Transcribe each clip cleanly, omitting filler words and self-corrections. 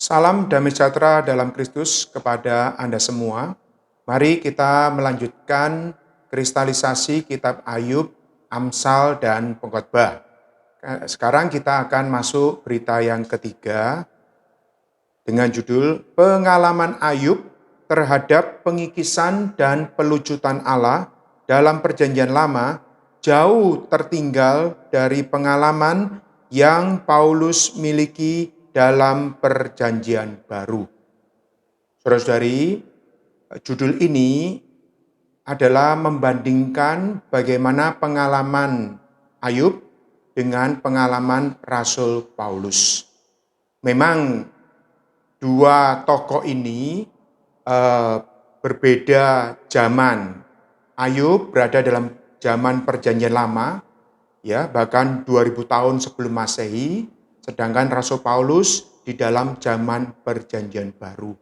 Salam damai sejahtera dalam Kristus kepada Anda semua. Mari kita melanjutkan kristalisasi kitab Ayub, Amsal, dan Pengkhotbah. Sekarang kita akan masuk berita yang ketiga dengan judul Pengalaman Ayub terhadap pengikisan dan pelucutan Allah dalam Perjanjian Lama jauh tertinggal dari pengalaman yang Paulus miliki dalam Perjanjian Baru. Saudara-saudari, judul ini adalah membandingkan bagaimana pengalaman Ayub dengan pengalaman Rasul Paulus. Memang dua tokoh ini berbeda zaman. Ayub berada dalam zaman Perjanjian Lama, ya, bahkan 2000 tahun sebelum Masehi, sedangkan Rasul Paulus di dalam zaman Perjanjian Baru.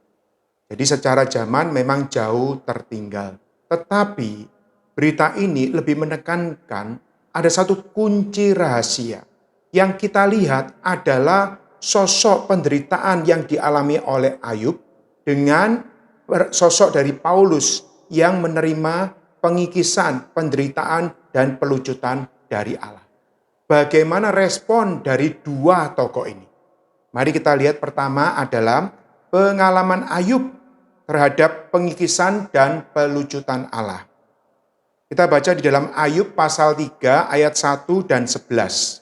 Jadi secara zaman memang jauh tertinggal. Tetapi berita ini lebih menekankan ada satu kunci rahasia. Yang kita lihat adalah sosok penderitaan yang dialami oleh Ayub dengan sosok dari Paulus yang menerima pengikisan, penderitaan, dan pelucutan dari Allah. Bagaimana respon dari dua tokoh ini? Mari kita lihat pertama adalah pengalaman Ayub terhadap pengikisan dan pelucutan Allah. Kita baca di dalam Ayub pasal 3 ayat 1 dan 11.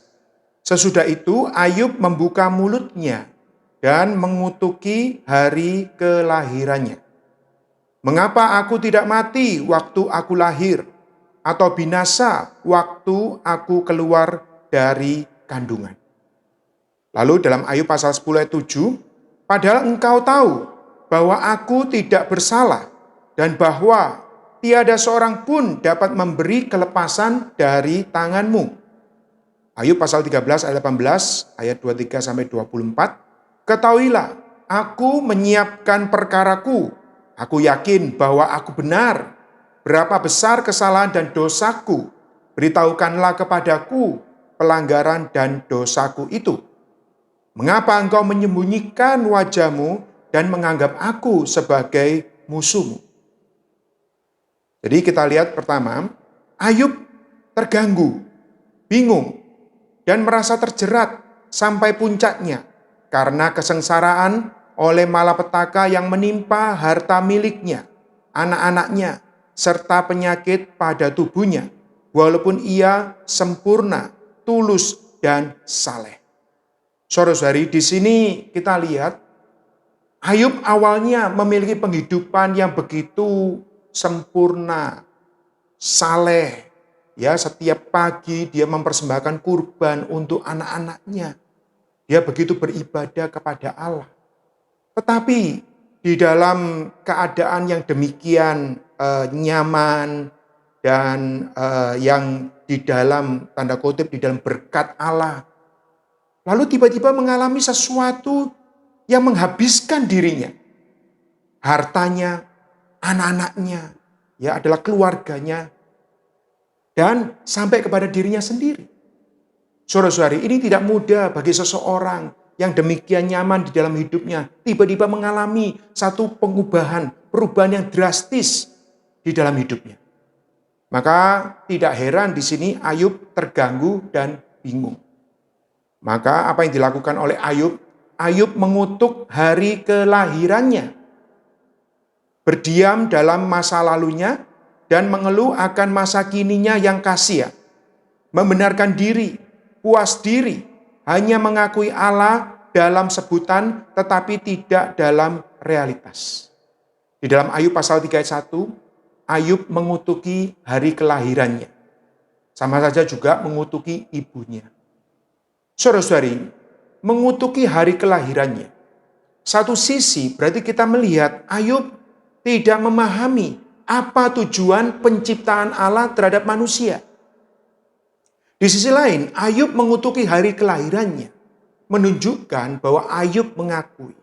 Sesudah itu Ayub membuka mulutnya dan mengutuki hari kelahirannya. Mengapa aku tidak mati waktu aku lahir, atau binasa waktu aku keluar dari kandungan? Lalu dalam Ayub pasal 10 ayat 7, padahal engkau tahu bahwa aku tidak bersalah dan bahwa tiada seorang pun dapat memberi kelepasan dari tanganmu. Ayub pasal 13 ayat 18, ayat 23 sampai 24, ketahuilah aku menyiapkan perkaraku. Aku yakin bahwa aku benar. Berapa besar kesalahan dan dosaku. Beritahukanlah kepadaku pelanggaran dan dosaku itu. Mengapa engkau menyembunyikan wajahmu dan menganggap aku sebagai musuhmu? Jadi kita lihat pertama, Ayub terganggu, bingung, dan merasa terjerat sampai puncaknya karena kesengsaraan oleh malapetaka yang menimpa harta miliknya, anak-anaknya, serta penyakit pada tubuhnya, walaupun ia sempurna, tulus, dan saleh. Saudara-saudari, di sini kita lihat Ayub awalnya memiliki penghidupan yang begitu sempurna, saleh. Ya, setiap pagi dia mempersembahkan kurban untuk anak-anaknya. Dia begitu beribadah kepada Allah. Tetapi di dalam keadaan yang demikian nyaman dan yang di dalam tanda kutip di dalam berkat Allah, lalu tiba-tiba mengalami sesuatu yang menghabiskan dirinya, hartanya, anak-anaknya, ya adalah keluarganya, dan sampai kepada dirinya sendiri. Saudara-saudari, ini tidak mudah bagi seseorang yang demikian nyaman di dalam hidupnya, tiba-tiba mengalami satu perubahan yang drastis di dalam hidupnya. Maka tidak heran di sini Ayub terganggu dan bingung. Maka apa yang dilakukan oleh Ayub? Ayub mengutuk hari kelahirannya. Berdiam dalam masa lalunya dan mengeluh akan masa kininya yang kasihan. Membenarkan diri, puas diri, hanya mengakui Allah dalam sebutan tetapi tidak dalam realitas. Di dalam Ayub pasal 3 ayat 1, Ayub mengutuki hari kelahirannya. Sama saja juga mengutuki ibunya. Saudara-saudari, mengutuki hari kelahirannya. Satu sisi berarti kita melihat Ayub tidak memahami apa tujuan penciptaan Allah terhadap manusia. Di sisi lain, Ayub mengutuki hari kelahirannya, menunjukkan bahwa Ayub mengakui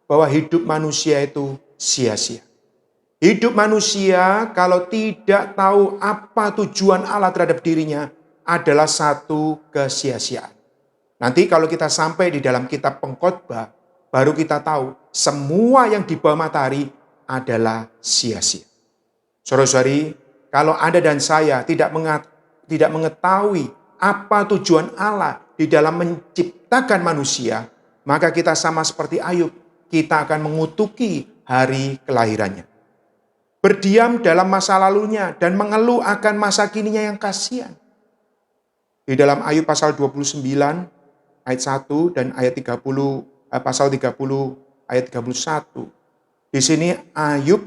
bahwa hidup manusia itu sia-sia. Hidup manusia kalau tidak tahu apa tujuan Allah terhadap dirinya adalah satu kesia-siaan. Nanti kalau kita sampai di dalam kitab Pengkhotbah, baru kita tahu semua yang di bawah matahari adalah sia-sia. Saudara-saudari, kalau Anda dan saya tidak mengetahui apa tujuan Allah di dalam menciptakan manusia, maka kita sama seperti Ayub, kita akan mengutuki hari kelahirannya. Berdiam dalam masa lalunya dan mengeluh akan masa kininya yang kasihan. Di dalam Ayub pasal 29 ayat 1 dan ayat 30, pasal 30 ayat 31. Di sini Ayub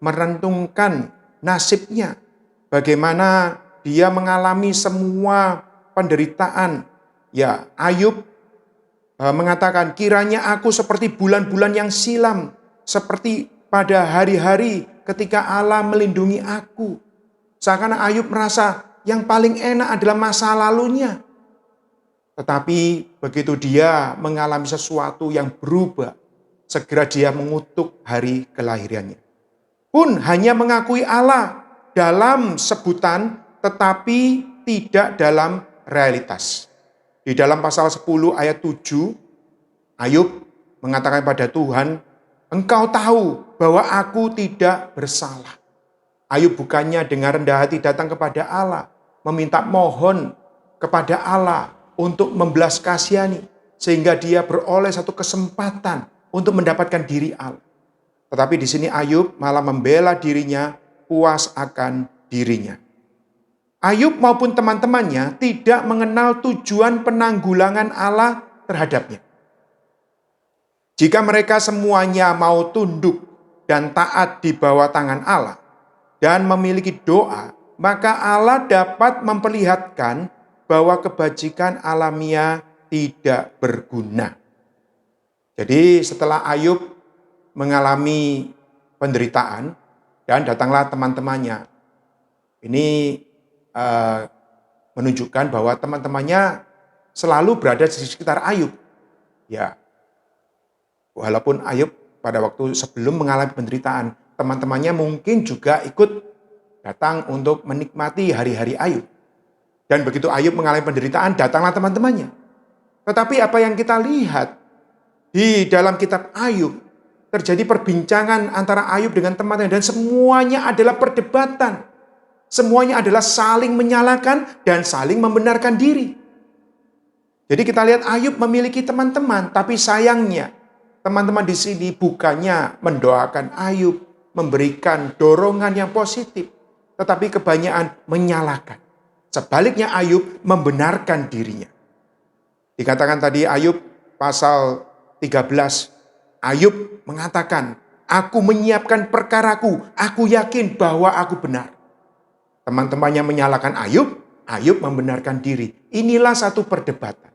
merenungkan nasibnya. Bagaimana dia mengalami semua penderitaan. Ya, Ayub mengatakan, kiranya aku seperti bulan-bulan yang silam, seperti pada hari-hari ketika Allah melindungi aku. Seakan Ayub merasa yang paling enak adalah masa lalunya. Tetapi begitu dia mengalami sesuatu yang berubah, segera dia mengutuk hari kelahirannya. Pun hanya mengakui Allah dalam sebutan, tetapi tidak dalam realitas. Di dalam pasal 10 ayat 7, Ayub mengatakan pada Tuhan, Engkau tahu bahwa aku tidak bersalah. Ayub bukannya dengan rendah hati datang kepada Allah, meminta mohon kepada Allah untuk membelas kasihani, sehingga dia beroleh satu kesempatan untuk mendapatkan diri Allah. Tetapi di sini Ayub malah membela dirinya, puas akan dirinya. Ayub maupun teman-temannya tidak mengenal tujuan penanggulangan Allah terhadapnya. Jika mereka semuanya mau tunduk dan taat di bawah tangan Allah dan memiliki doa, maka Allah dapat memperlihatkan bahwa kebajikan alamiah tidak berguna. Jadi setelah Ayub mengalami penderitaan dan datanglah teman-temannya. Ini menunjukkan bahwa teman-temannya selalu berada di sekitar Ayub. Ya, walaupun Ayub pada waktu sebelum mengalami penderitaan, teman-temannya mungkin juga ikut datang untuk menikmati hari-hari Ayub. Dan begitu Ayub mengalami penderitaan, datanglah teman-temannya. Tetapi apa yang kita lihat di dalam kitab Ayub, terjadi perbincangan antara Ayub dengan teman-temannya dan semuanya adalah perdebatan. Semuanya adalah saling menyalahkan dan saling membenarkan diri. Jadi kita lihat Ayub memiliki teman-teman, tapi sayangnya teman-teman di sini bukannya mendoakan Ayub, memberikan dorongan yang positif, tetapi kebanyakan menyalahkan. Sebaliknya Ayub membenarkan dirinya. Dikatakan tadi Ayub pasal 13, Ayub mengatakan, aku menyiapkan perkaraku, aku yakin bahwa aku benar. Teman-temannya menyalahkan Ayub, Ayub membenarkan diri. Inilah satu perdebatan.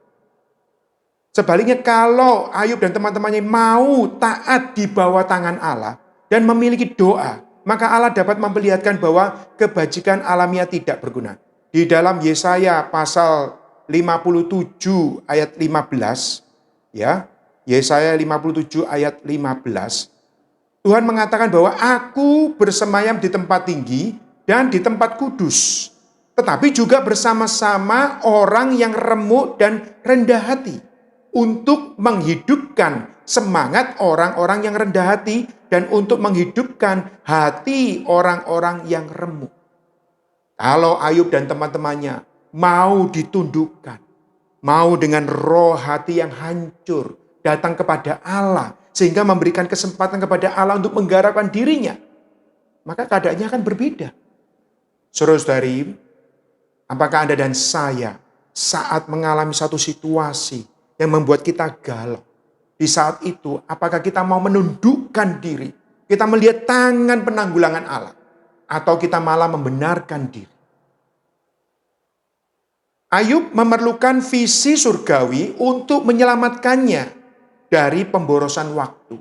Sebaliknya kalau Ayub dan teman-temannya mau taat di bawah tangan Allah dan memiliki doa, maka Allah dapat memperlihatkan bahwa kebajikan alamiah tidak berguna. Di dalam Yesaya pasal 57 ayat 15, ya, Yesaya 57 ayat 15, Tuhan mengatakan bahwa aku bersemayam di tempat tinggi dan di tempat kudus, tetapi juga bersama-sama orang yang remuk dan rendah hati, untuk menghidupkan semangat orang-orang yang rendah hati dan untuk menghidupkan hati orang-orang yang remuk. Kalau Ayub dan teman-temannya mau ditundukkan, mau dengan roh hati yang hancur, datang kepada Allah, sehingga memberikan kesempatan kepada Allah untuk menggarapkan dirinya, maka keadaannya akan berbeda. Saudara-saudari, apakah Anda dan saya saat mengalami satu situasi yang membuat kita galau, di saat itu apakah kita mau menundukkan diri, kita melihat tangan penanggulangan Allah, atau kita malah membenarkan diri? Ayub memerlukan visi surgawi untuk menyelamatkannya dari pemborosan waktu.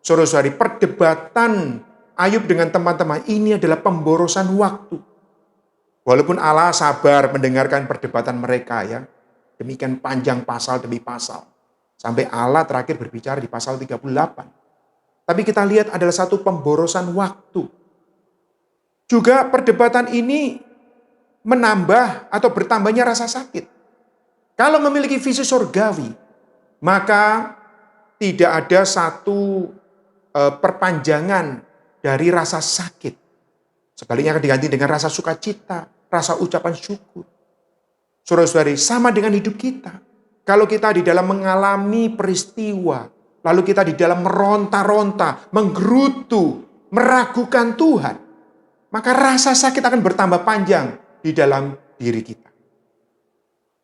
Saudara-saudari, perdebatan Ayub dengan teman-teman ini adalah pemborosan waktu. Walaupun Allah sabar mendengarkan perdebatan mereka, ya, demikian panjang pasal demi pasal, sampai Allah terakhir berbicara di pasal 38. Tapi kita lihat adalah satu pemborosan waktu. Juga perdebatan ini menambah atau bertambahnya rasa sakit. Kalau memiliki visi surgawi, maka Tidak ada satu perpanjangan dari rasa sakit. Sebaliknya akan diganti dengan rasa sukacita, rasa ucapan syukur. Saudara-saudari, sama dengan hidup kita. Kalau kita di dalam mengalami peristiwa, lalu kita di dalam meronta-ronta, menggerutu, meragukan Tuhan, maka rasa sakit akan bertambah panjang di dalam diri kita.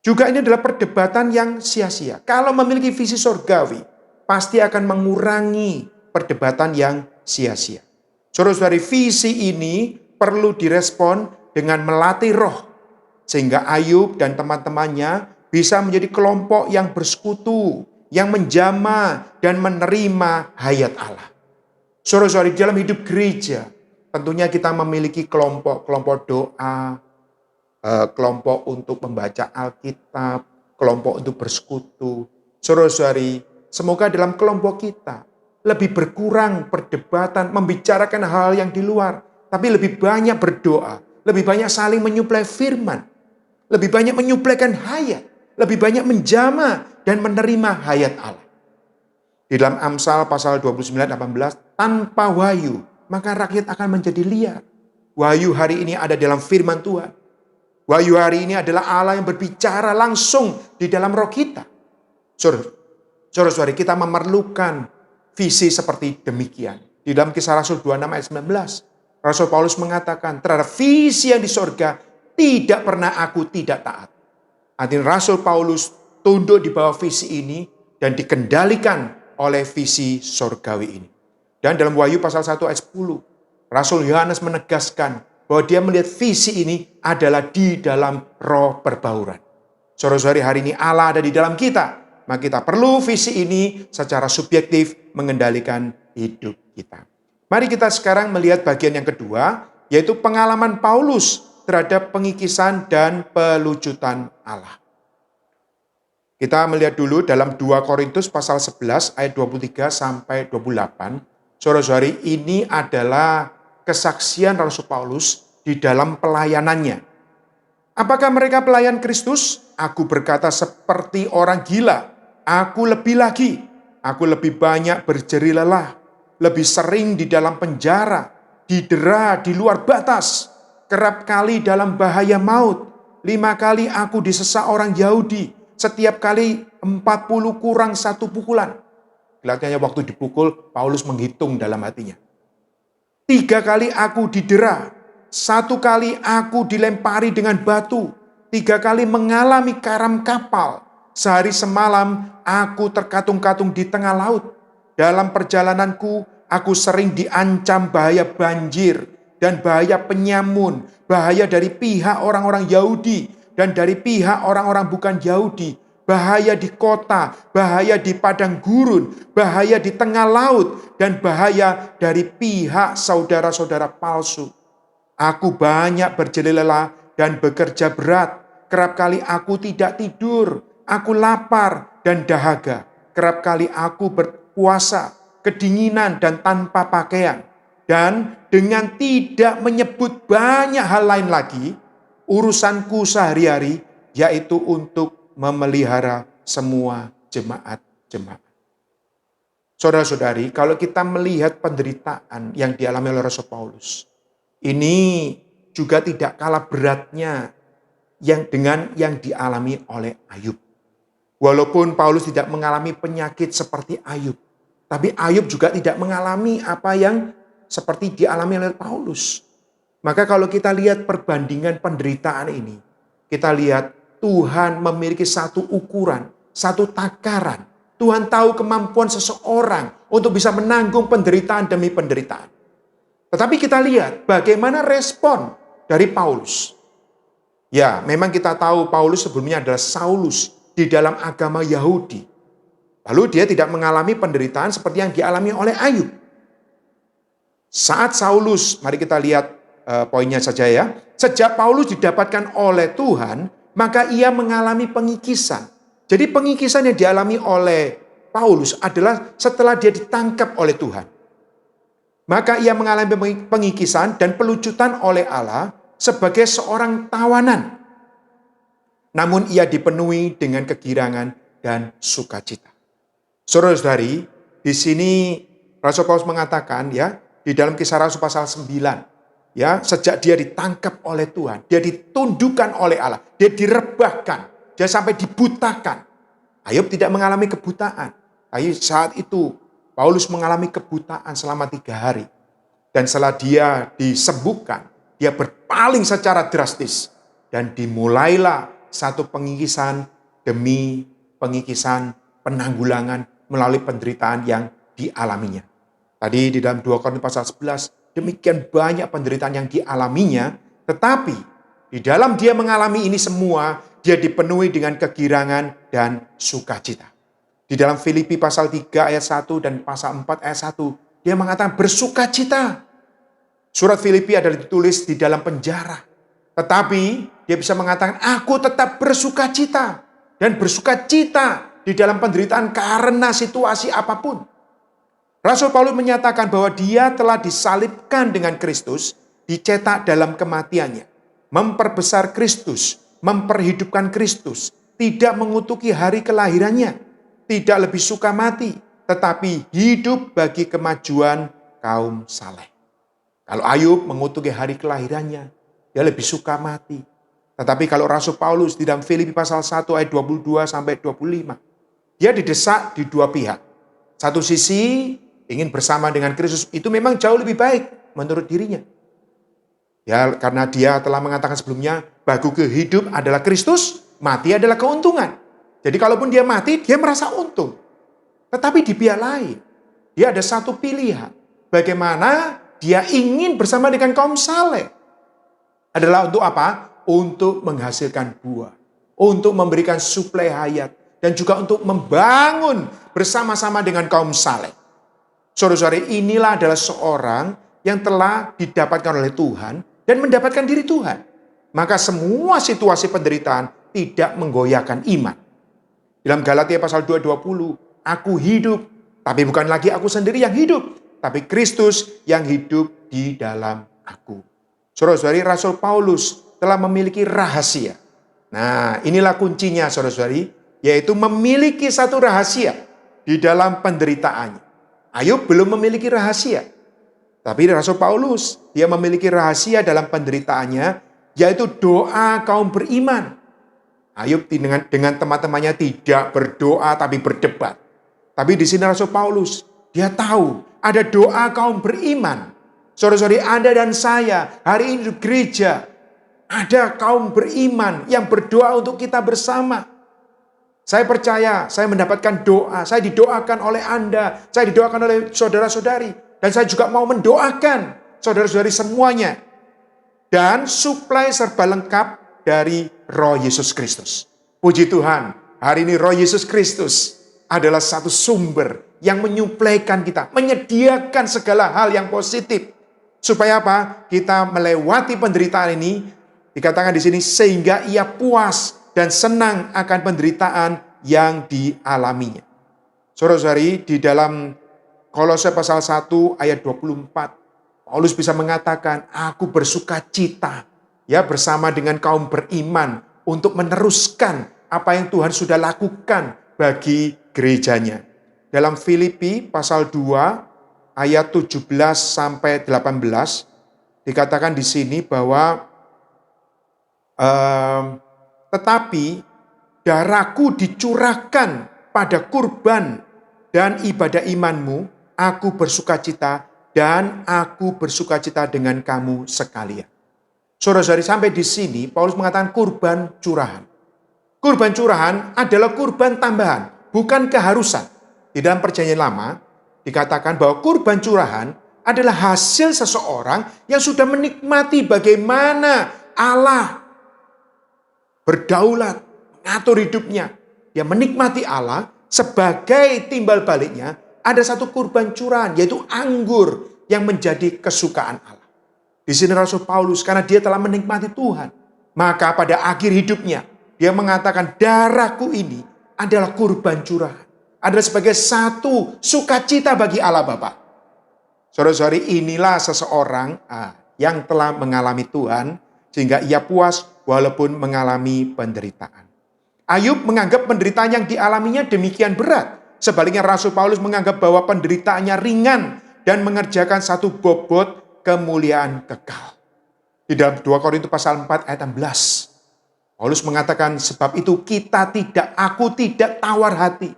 Juga ini adalah perdebatan yang sia-sia. Kalau memiliki visi surgawi, pasti akan mengurangi perdebatan yang sia-sia. Saudara-saudari, visi ini perlu direspon dengan melatih roh, sehingga Ayub dan teman-temannya bisa menjadi kelompok yang bersekutu, yang menjamah dan menerima hayat Allah. Saudara-saudari, dalam hidup gereja, tentunya kita memiliki kelompok doa, kelompok untuk membaca Alkitab, kelompok untuk bersekutu. Saudara-saudari, semoga dalam kelompok kita lebih berkurang perdebatan, membicarakan hal yang di luar, tapi lebih banyak berdoa, lebih banyak saling menyuplai firman, lebih banyak menyuplaikan hayat, lebih banyak menjamah dan menerima hayat Allah. Di dalam Amsal pasal 29:18, tanpa wahyu, maka rakyat akan menjadi liar. Wahyu hari ini ada dalam firman Tuhan. Wahyu hari ini adalah Allah yang berbicara langsung di dalam roh kita. Saudara-saudari, kita memerlukan visi seperti demikian. Di dalam Kisah Rasul 26 ayat 19, Rasul Paulus mengatakan, terhadap visi yang di sorga, tidak pernah aku tidak taat. Artinya Rasul Paulus tunduk di bawah visi ini dan dikendalikan oleh visi sorgawi ini. Dan dalam Wahyu pasal 1 ayat 10, Rasul Yohanes menegaskan bahwa dia melihat visi ini adalah di dalam roh perbauran. Saudara-saudari, hari ini Allah ada di dalam kita, maka kita perlu visi ini secara subjektif mengendalikan hidup kita. Mari kita sekarang melihat bagian yang kedua, yaitu pengalaman Paulus terhadap pengikisan dan pelucutan Allah. Kita melihat dulu dalam 2 Korintus pasal 11 ayat 23 sampai 28. Saudara-saudari, ini adalah kesaksian Rasul Paulus di dalam pelayanannya. Apakah mereka pelayan Kristus? Aku berkata seperti orang gila. Aku lebih lagi. Aku lebih banyak berjeri lelah. Lebih sering di dalam penjara. Didera di luar batas. Kerap kali dalam bahaya maut. 5 kali aku disesa orang Yahudi. Setiap kali 40 kurang 1 pukulan. Kelihatannya waktu dipukul, Paulus menghitung dalam hatinya. 3 kali aku didera. 1 kali aku dilempari dengan batu. 3 kali mengalami karam kapal. Sehari semalam aku terkatung-katung di tengah laut. Dalam perjalananku aku sering diancam bahaya banjir dan bahaya penyamun. Bahaya dari pihak orang-orang Yahudi dan dari pihak orang-orang bukan Yahudi. Bahaya di kota, bahaya di padang gurun, bahaya di tengah laut, dan bahaya dari pihak saudara-saudara palsu. Aku banyak berjeli lelah dan bekerja berat. Kerap kali aku tidak tidur, aku lapar dan dahaga. Kerap kali aku berpuasa, kedinginan dan tanpa pakaian. Dan dengan tidak menyebut banyak hal lain lagi, urusanku sehari-hari yaitu untuk memelihara semua jemaat-jemaat. Saudara-saudari, kalau kita melihat penderitaan yang dialami oleh Rasul Paulus, ini juga tidak kalah beratnya dengan yang dialami oleh Ayub. Walaupun Paulus tidak mengalami penyakit seperti Ayub, tapi Ayub juga tidak mengalami apa yang seperti dialami oleh Paulus. Maka kalau kita lihat perbandingan penderitaan ini, kita lihat Tuhan memiliki satu ukuran, satu takaran. Tuhan tahu kemampuan seseorang untuk bisa menanggung penderitaan demi penderitaan. Tetapi kita lihat bagaimana respon dari Paulus. Ya, memang kita tahu Paulus sebelumnya adalah Saulus di dalam agama Yahudi. Lalu dia tidak mengalami penderitaan seperti yang dialami oleh Ayub. Saat Saulus, mari kita lihat poinnya saja ya. Sejak Paulus didapatkan oleh Tuhan, maka ia mengalami pengikisan. Jadi pengikisan yang dialami oleh Paulus adalah setelah dia ditangkap oleh Tuhan. Maka ia mengalami pengikisan dan pelucutan oleh Allah sebagai seorang tawanan. Namun ia dipenuhi dengan kegirangan dan sukacita. Saudara-saudari, di sini Rasul Paulus mengatakan ya, di dalam Kisah Rasul pasal 9, ya, sejak dia ditangkap oleh Tuhan, dia ditundukkan oleh Allah, dia direbahkan, dia sampai dibutakan. Ayub tidak mengalami kebutaan. Tapi saat itu Paulus mengalami kebutaan selama 3 hari. Dan setelah dia disembuhkan, dia berpaling secara drastis. Dan dimulailah satu pengikisan demi pengikisan, penanggulangan melalui penderitaan yang dialaminya. Tadi di dalam 2 Korintus pasal 11, demikian banyak penderitaan yang dialaminya, tetapi di dalam dia mengalami ini semua, dia dipenuhi dengan kegirangan dan sukacita. Di dalam Filipi pasal 3 ayat 1 dan pasal 4 ayat 1, dia mengatakan bersukacita. Surat Filipi adalah ditulis di dalam penjara. Tetapi dia bisa mengatakan, aku tetap bersukacita. Dan bersukacita di dalam penderitaan karena situasi apapun. Rasul Paulus menyatakan bahwa dia telah disalibkan dengan Kristus, dicetak dalam kematiannya. Memperbesar Kristus, memperhidupkan Kristus. Tidak mengutuki hari kelahirannya. Tidak lebih suka mati, tetapi hidup bagi kemajuan kaum saleh. Kalau Ayub mengutuki hari kelahirannya, dia lebih suka mati. Tetapi kalau Rasul Paulus di dalam Filipi pasal 1 ayat 22 sampai 25, dia didesak di dua pihak. Satu sisi ingin bersama dengan Kristus, itu memang jauh lebih baik menurut dirinya. Ya, karena dia telah mengatakan sebelumnya, bagiku hidup adalah Kristus, mati adalah keuntungan. Jadi kalaupun dia mati, dia merasa untung. Tetapi di pihak lain, dia ada satu pilihan. Bagaimana dia ingin bersama dengan kaum saleh. Adalah untuk apa? Untuk menghasilkan buah. Untuk memberikan suplai hayat. Dan juga untuk membangun bersama-sama dengan kaum saleh. Saudara-saudari, inilah adalah seorang yang telah didapatkan oleh Tuhan dan mendapatkan diri Tuhan. Maka semua situasi penderitaan tidak menggoyahkan iman. Dalam Galatia pasal 2:20, aku hidup, tapi bukan lagi aku sendiri yang hidup, tapi Kristus yang hidup di dalam aku. Saudara-saudari, Rasul Paulus telah memiliki rahasia. Nah, inilah kuncinya saudara-saudari, yaitu memiliki satu rahasia di dalam penderitaannya. Ayub belum memiliki rahasia. Tapi Rasul Paulus, dia memiliki rahasia dalam penderitaannya, yaitu doa kaum beriman. Ayub dengan teman-temannya tidak berdoa tapi berdebat. Tapi di sini Rasul Paulus, dia tahu ada doa kaum beriman. Saudara-saudari, Anda dan saya hari ini di gereja, ada kaum beriman yang berdoa untuk kita bersama. Saya percaya, saya mendapatkan doa, saya didoakan oleh Anda, saya didoakan oleh saudara-saudari. Dan saya juga mau mendoakan saudara-saudari semuanya. Dan suplai serba lengkap dari Roh Yesus Kristus. Puji Tuhan, hari ini Roh Yesus Kristus adalah satu sumber yang menyuplaikan kita, menyediakan segala hal yang positif. Supaya apa? Kita melewati penderitaan ini, dikatakan di sini, sehingga ia puas dan senang akan penderitaan yang dialaminya. Saudara-saudari, di dalam Kolose pasal 1 ayat 24, Paulus bisa mengatakan, aku bersuka cita ya bersama dengan kaum beriman untuk meneruskan apa yang Tuhan sudah lakukan bagi gerejanya. Dalam Filipi pasal 2 ayat 17 sampai 18 dikatakan di sini bahwa tetapi darahku dicurahkan pada kurban dan ibadah imanmu, aku bersukacita dan aku bersukacita dengan kamu sekalian. Saudara-saudari, sampai di sini Paulus mengatakan kurban curahan. Kurban curahan adalah kurban tambahan, bukan keharusan. Di dalam Perjanjian Lama dikatakan bahwa kurban curahan adalah hasil seseorang yang sudah menikmati bagaimana Allah berdaulat, mengatur hidupnya. Dia menikmati Allah, sebagai timbal baliknya ada satu kurban curahan, yaitu anggur yang menjadi kesukaan Allah. Di sini Rasul Paulus, karena dia telah menikmati Tuhan, maka pada akhir hidupnya dia mengatakan, darahku ini adalah kurban curahan, adalah sebagai satu sukacita bagi Allah Bapa. Saudara-saudari, inilah seseorang yang telah mengalami Tuhan sehingga ia puas walaupun mengalami penderitaan. Ayub menganggap penderitaan yang dialaminya demikian berat Sebaliknya Rasul Paulus menganggap bahwa penderitaannya ringan dan mengerjakan satu bobot kemuliaan kekal. Di dalam 2 Korintus pasal 4 ayat 16. Paulus mengatakan, sebab itu aku tidak tawar hati.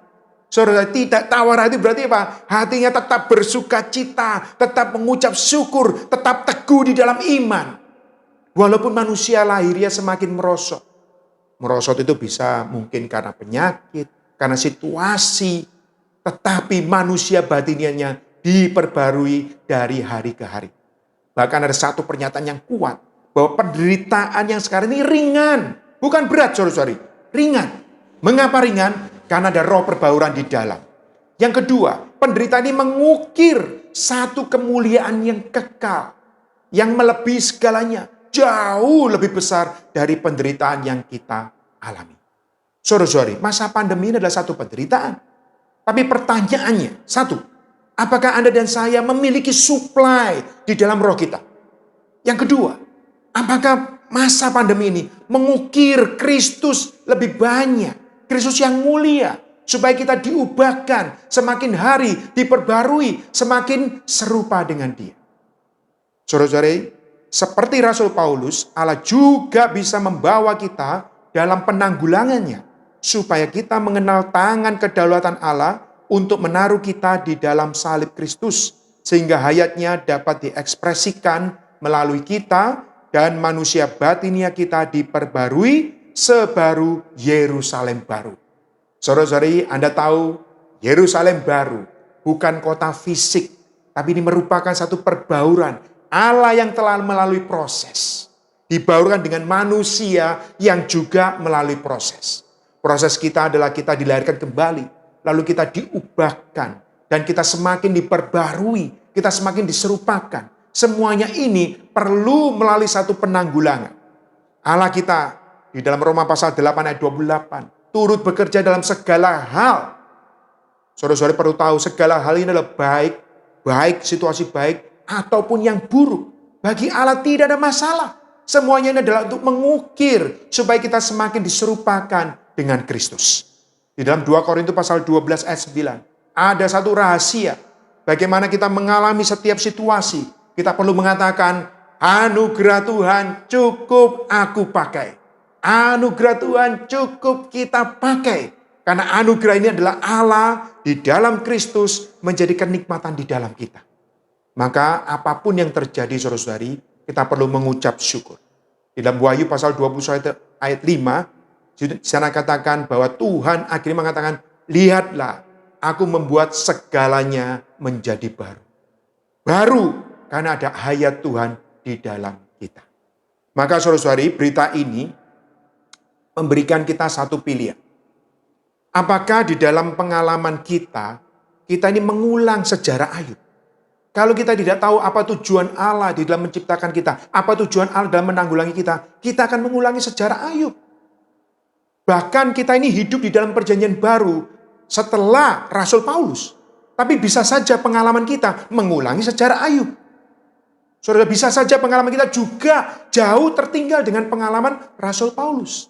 Saudara, tidak tawar hati berarti apa? Hatinya tetap bersuka cita, tetap mengucap syukur, tetap teguh di dalam iman. Walaupun manusia lahirnya semakin merosot. Merosot itu bisa mungkin karena penyakit, karena situasi. Tetapi manusia batinnya diperbarui dari hari ke hari. Bahkan ada satu pernyataan yang kuat, bahwa penderitaan yang sekarang ini ringan. Bukan berat, saudara-saudari. Ringan. Mengapa ringan? Karena ada roh perbauran di dalam. Yang kedua, penderitaan ini mengukir satu kemuliaan yang kekal. Yang melebihi segalanya. Jauh lebih besar dari penderitaan yang kita alami. Saudara-saudari, masa pandemi ini adalah satu penderitaan. Tapi pertanyaannya, satu, apakah Anda dan saya memiliki supply di dalam roh kita? Yang kedua, apakah masa pandemi ini mengukir Kristus lebih banyak, Kristus yang mulia, supaya kita diubahkan, semakin hari diperbarui, semakin serupa dengan Dia. Saudara-saudari, seperti Rasul Paulus, Allah juga bisa membawa kita dalam penanggulangannya, supaya kita mengenal tangan kedaulatan Allah untuk menaruh kita di dalam salib Kristus, sehingga hayatnya dapat diekspresikan melalui kita, dan manusia batinia kita diperbarui sebaru Yerusalem baru. Saudara-saudari, Anda tahu Yerusalem baru bukan kota fisik, tapi ini merupakan satu perbauran Allah yang telah melalui proses. Dibaurkan dengan manusia yang juga melalui proses. Proses kita adalah kita dilahirkan kembali, lalu kita diubahkan, dan kita semakin diperbarui, kita semakin diserupakan. Semuanya ini perlu melalui satu penanggulangan. Allah kita di dalam Roma pasal 8 ayat 28 turut bekerja dalam segala hal. Saudara-saudara perlu tahu segala hal ini adalah baik situasi baik ataupun yang buruk. Bagi Allah tidak ada masalah. Semuanya ini adalah untuk mengukir supaya kita semakin diserupakan dengan Kristus. Di dalam 2 Korintus pasal 12 ayat 9 ada satu rahasia bagaimana kita mengalami setiap situasi. Kita perlu mengatakan, anugerah Tuhan cukup aku pakai. Anugerah Tuhan cukup kita pakai. Karena anugerah ini adalah Allah di dalam Kristus menjadi kenikmatan di dalam kita. Maka apapun yang terjadi, saudara-saudari, kita perlu mengucap syukur. Di dalam Wahyu pasal 21 ayat 5, di sana katakan bahwa Tuhan akhirnya mengatakan, lihatlah, aku membuat segalanya menjadi baru. Baru karena ada hayat Tuhan di dalam kita. Maka saudara-saudari, berita ini memberikan kita satu pilihan. Apakah di dalam pengalaman kita ini mengulang sejarah Ayub? Kalau kita tidak tahu apa tujuan Allah di dalam menciptakan kita, apa tujuan Allah dalam menanggulangi kita akan mengulangi sejarah Ayub. Bahkan kita ini hidup di dalam perjanjian baru setelah Rasul Paulus. Tapi bisa saja pengalaman kita mengulangi sejarah Ayub. Saudara, bisa saja pengalaman kita juga jauh tertinggal dengan pengalaman Rasul Paulus.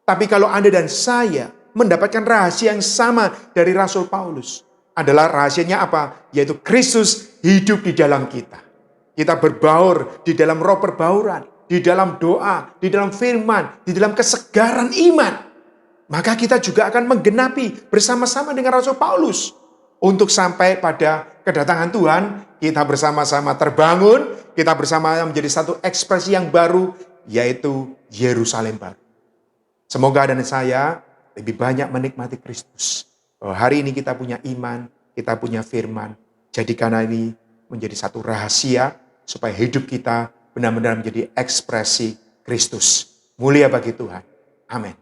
Tapi kalau Anda dan saya mendapatkan rahasia yang sama dari Rasul Paulus, adalah rahasianya apa? Yaitu Kristus hidup di dalam kita. Kita berbaur di dalam roh perbauran, di dalam doa, di dalam firman, di dalam kesegaran iman. Maka kita juga akan menggenapi bersama-sama dengan Rasul Paulus. Untuk sampai pada kedatangan Tuhan, kita bersama-sama terbangun, kita bersama-sama menjadi satu ekspresi yang baru, yaitu Yerusalem baru. Semoga Anda dan saya lebih banyak menikmati Kristus. Bahwa hari ini kita punya iman, kita punya firman. Jadikan ini menjadi satu rahasia supaya hidup kita benar-benar menjadi ekspresi Kristus. Mulia bagi Tuhan. Amin.